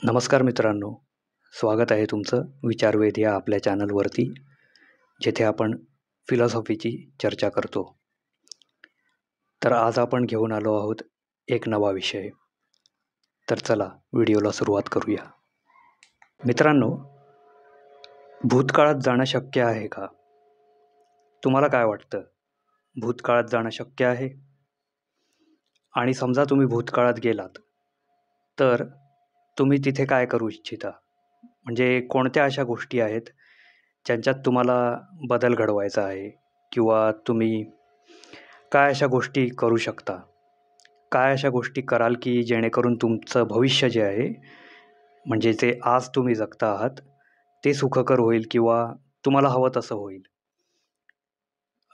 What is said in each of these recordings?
नमस्कार मित्रांनो, स्वागत आहे तुमचं विचारवेध या आपल्या चॅनलवरती, जिथे आपण फिलॉसॉफीची चर्चा करतो. तर आज आपण घेऊन आलो आहोत एक नवा विषय. तर चला व्हिडिओला सुरुवात करूया. मित्रांनो, भूतकाळात जाणं शक्य आहे का? तुम्हाला काय वाटतं? भूतकाळात जाणं शक्य आहे? आणि समजा तुम्ही भूतकाळात गेलात, तर तुम्ही तिथे काय करू इच्छिता? म्हणजे कोणत्या अशा गोष्टी आहेत ज्यांच्यात तुम्हाला बदल घडवायचा आहे, किंवा तुम्ही काय अशा गोष्टी करू शकता? काय अशा गोष्टी कराल की जेणेकरून तुमचं भविष्य जे आहे, म्हणजे जे आज तुम्ही जगता आहात, ते सुखकर होईल किंवा तुम्हाला हवं तसं होईल?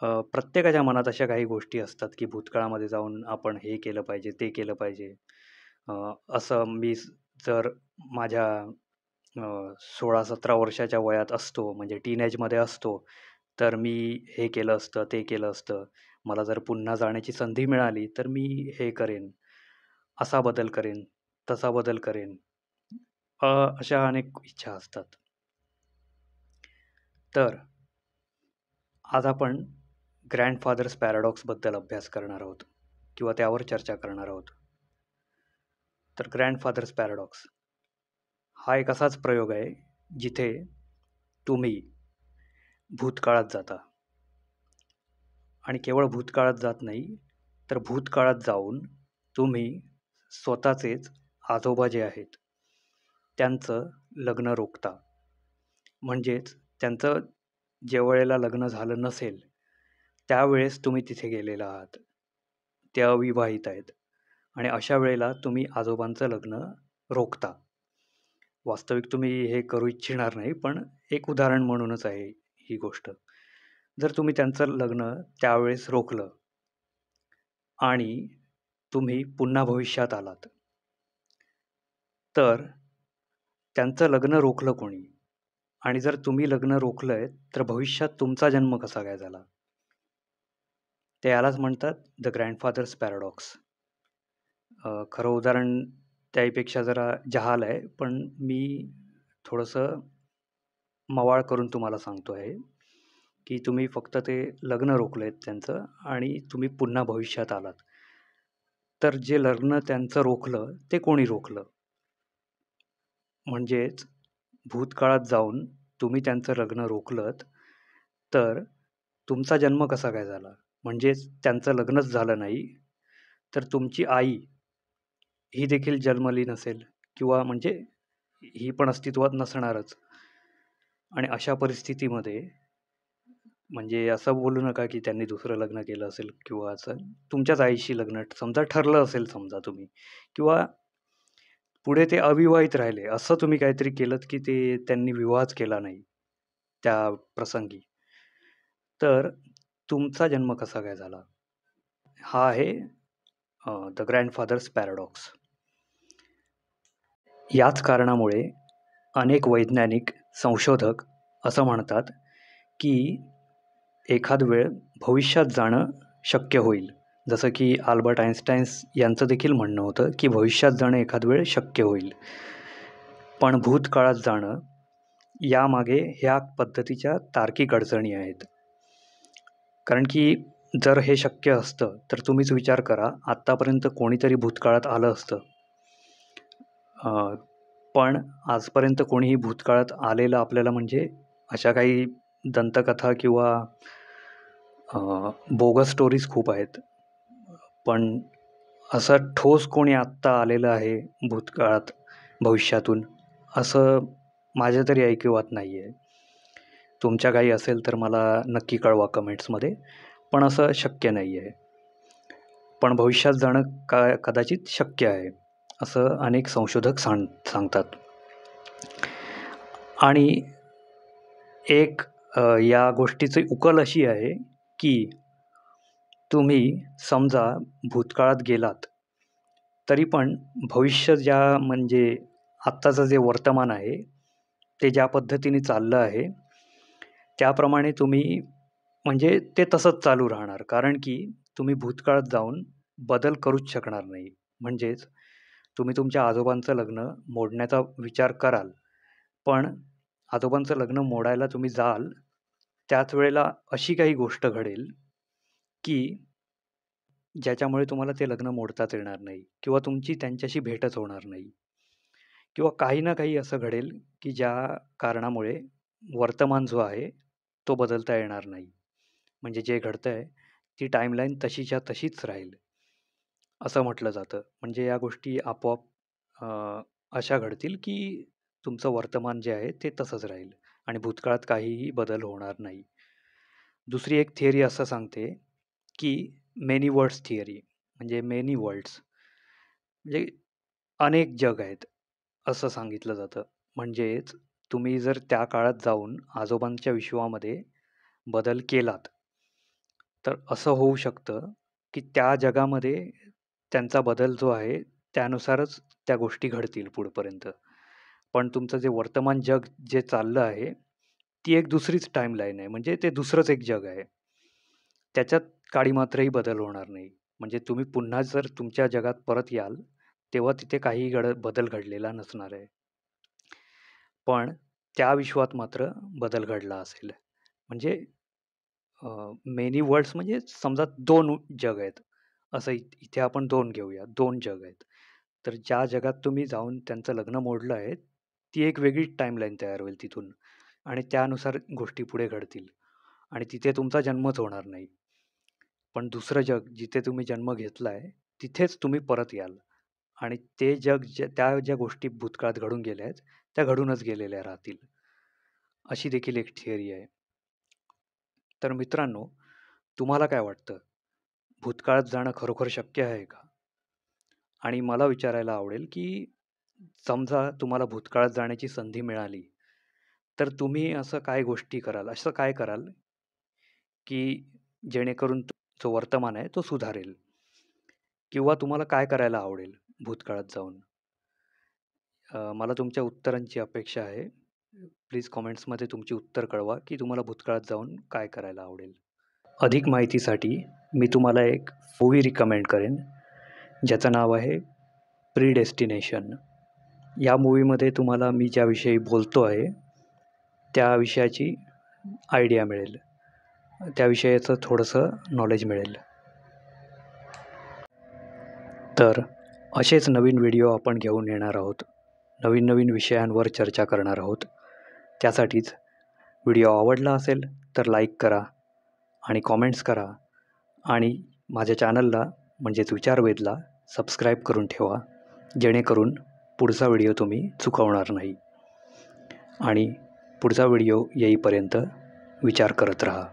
प्रत्येकाच्या मनात अशा काही गोष्टी असतात की भूतकाळामध्ये जाऊन आपण हे केलं पाहिजे, ते केलं पाहिजे. असं मी जर माझ्या 16-17 वर्षाच्या वयात असतो, म्हणजे टीनेजमध्ये असतो, तर मी हे केलं असतं, ते केलं असतं. मला जर पुन्हा जाण्याची संधी मिळाली, तर मी हे करेन, असा बदल करेन, तसा बदल करेन. अशा अनेक इच्छा असतात. तर आज आपण ग्रँडफादर्स पॅराडॉक्सबद्दल अभ्यास करणार आहोत, किंवा त्यावर चर्चा करणार आहोत. तर ग्रँडफादर्स पॅराडॉक्स हा एक असाच प्रयोग आहे जिथे तुम्ही भूतकाळात जाता, आणि केवळ भूतकाळात जात नाही, तर भूतकाळात जाऊन तुम्ही स्वतःचेच आजोबा जे आहेत त्यांचं लग्न रोखता. म्हणजेच त्यांचं जे वेळेला लग्न झालं नसेल, त्यावेळेस तुम्ही तिथे गेलेला आहात. ते अविवाहित आहेत, आणि अशा वेळेला तुम्ही आजोबांचं लग्न रोखता. वास्तविक तुम्ही हे करू इच्छिणार नाही, पण एक उदाहरण म्हणूनच आहे ही गोष्ट. जर तुम्ही त्यांचं लग्न त्यावेळेस रोखलं आणि तुम्ही पुन्हा भविष्यात आलात, तर त्यांचं लग्न रोखलं कोणी? आणि जर तुम्ही लग्न रोखलंय, तर भविष्यात तुमचा जन्म कसा काय झाला? ते यालाच म्हणतात द ग्रँडफादर्स पॅराडॉक्स. खरं उदाहरण त्यापेक्षा जरा जहाल आहे, पण मी थोडंसं मवाळ करून तुम्हाला सांगतो आहे की तुम्ही फक्त ते लग्न रोखलंय त्यांचं, आणि तुम्ही पुन्हा भविष्यात आलात. तर जे लग्न त्यांचं रोखलं, ते कोणी रोखलं? म्हणजेच भूतकाळात जाऊन तुम्ही त्यांचं लग्न रोखलंत, तर तुमचा जन्म कसा काय झाला? म्हणजेच त्यांचं लग्नच झालं नाही, तर तुमची आई ही देखील जन्मली नसेल, किंवा म्हणजे ही पण अस्तित्वात नसणारच. आणि अशा परिस्थितीमध्ये, म्हणजे असं बोलू नका की त्यांनी दुसरं लग्न केलं असेल किंवा असं. तुमच्याच आईशी लग्न समजा ठरलं असेल, समजा तुम्ही, किंवा पुढे ते अविवाहित राहिले, असं तुम्ही काहीतरी केलंत की ते त्यांनी विवाहच केला नाही त्या प्रसंगी, तर तुमचा जन्म कसा काय झाला? हा आहे द ग्रँडफादर्स पॅराडॉक्स. याच कारणामुळे अनेक वैज्ञानिक संशोधक असं म्हणतात की एखाद वेळ भविष्यात जाणं शक्य होईल. जसं की अल्बर्ट आइन्स्टाईन्स यांचं देखील म्हणणं होतं की भविष्यात जाणं एखाद वेळ शक्य होईल. पण भूतकाळात जाणं, यामागे ह्या पद्धतीच्या तार्किक अडचणी आहेत. कारण की जर हे शक्य असतं, तर तुम्हीच विचार करा, आत्तापर्यंत कोणीतरी भूतकाळात आलं असतं. पण आजपर्यंत कोणीही भूतकाळात आलेलं आपल्याला, म्हणजे अशा काही दंतकथा किंवा बोगस स्टोरीज खूप आहेत. पण असं ठोस कोणी आत्ता आलेलं आहे भूतकाळात भविष्यातून, असं माझ्या तरी ऐकिवात नाही आहे. तुमच्या काही असेल तर मला नक्की कळवा कमेंट्समध्ये, पण असं शक्य नाही आहे. पण भविष्यात जाणं कदाचित शक्य आहे, असं अनेक संशोधक सांगतात. आणि एक या गोष्टीची उकल अशी आहे की तुम्ही समजा भूतकाळात गेलात, तरी पण भविष्य म्हणजे आत्ताचं जे वर्तमान आहे, ते ज्या पद्धतीने चाललं आहे, त्याप्रमाणे तुम्ही, म्हणजे ते तसंच चालू राहणार. कारण की तुम्ही भूतकाळात जाऊन बदल करूच शकणार नाही. म्हणजेच तुम्ही तुमच्या आजोबांचं लग्न मोडण्याचा विचार कराल, पण आजोबांचं लग्न मोडायला तुम्ही जाल, त्याच वेळेला अशी काही गोष्ट घडेल, की ज्याच्यामुळे तुम्हाला ते लग्न मोडताच येणार नाही किंवा तुमची त्यांच्याशी भेटच होणार नाही. किंवा काही ना काही असं घडेल, की ज्या कारणामुळे वर्तमान जो आहे, तो बदलता येणार नाही. म्हणजे जे घडतंय, ती टाईमलाईन तशीच्या तशीच राहील, असं म्हटलं जातं. म्हणजे या गोष्टी आपोआप अ, अशा घडतील, की तुमचं वर्तमान जे आहे, ते तसंच राहील आणि भूतकाळात काहीही बदल होणार नाही. दुसरी एक थिअरी असं सांगते, की मेनी वर्ल्ड्स थिअरी म्हणजे मेनी वर्ल्ड्स म्हणजे अनेक जग आहेत, असं सांगितलं जातं. म्हणजेच तुम्ही जर त्या काळात जाऊन आजोबांच्या विश्वामध्ये बदल केलात, तर असं होऊ शकतं, की त्या जगामध्ये त्यांचा बदल जो आहे, त्यानुसारच त्या गोष्टी घडतील पुढपर्यंत. पण तुमचं जे वर्तमान जग जे चाललं आहे, ती एक दुसरीच टाईमलाईन आहे. म्हणजे ते दुसरंच एक जग आहे. त्याच्यात काडीमात्रही बदल होणार नाही. म्हणजे तुम्ही पुन्हा जर तुमच्या जगात परत याल, तेव्हा तिथे काही बदल घडलेला नसणार आहे. पण त्या विश्वात मात्र बदल घडला असेल. म्हणजे मेनी वर्ल्ड्स म्हणजे समजा 2 जग आहेत. असं इथे आपण 2 घेऊया. 2 जग आहेत. तर ज्या जगात तुम्ही जाऊन त्यांचं लग्न मोडलं आहे, ती एक वेगळीच टाईमलाईन तयार होईल तिथून आणि त्यानुसार गोष्टी पुढे घडतील आणि तिथे तुमचा जन्मच होणार नाही. पण दुसरं जग जिथे तुम्ही जन्म घेतलाय, तिथेच तुम्ही परत याल आणि ते जग त्या ज्या गोष्टी भूतकाळात घडून गेल्या आहेत, त्या घडूनच गेलेल्या राहतील. अशी देखील एक थिअरी आहे. तर मित्रांनो, तुम्हाला काय वाटतं? भूतकाळात जाणं खरोखर शक्य आहे का? आणि मला विचारायला आवडेल, की समजा तुम्हाला भूतकाळात जाण्याची संधी मिळाली, तर तुम्ही असं काय गोष्टी कराल? असं काय कराल, की जेणेकरून जो वर्तमान आहे तो सुधारेल? किंवा तुम्हाला काय करायला आवडेल भूतकाळात जाऊन? मला तुमच्या उत्तरांची अपेक्षा आहे. प्लीज कमेंट्समध्ये तुमची उत्तर कळवा, की तुम्हाला भूतकाळात जाऊन काय करायला आवडेल? अधिक माहितीसाठी मी तुम्हाला एक मूव्ही रिकमेंड करेन, ज्याचं नाव आहे प्रीडेस्टिनेशन. या मूव्हीमध्ये तुम्हाला मी ज्याविषयी बोलतो आहे, त्या विषयाची आयडिया मिळेल. त्या विषयाचं थोडंसं नॉलेज मिळेल. तर असेच नवीन व्हिडिओ आपण घेऊन येणार आहोत. नवीन विषयांवर चर्चा करणार आहोत. त्यासाठीच व्हिडिओ आवडला असेल तर लाईक करा आणि कॉमेंट्स करा आणि माझ्या चॅनलला म्हणजेच विचारवेधला सबस्क्राईब करून ठेवा, जेणेकरून पुढचा व्हिडिओ तुम्ही चुकवणार नाही आणि पुढचा व्हिडिओ येईपर्यंत विचार करत राहा.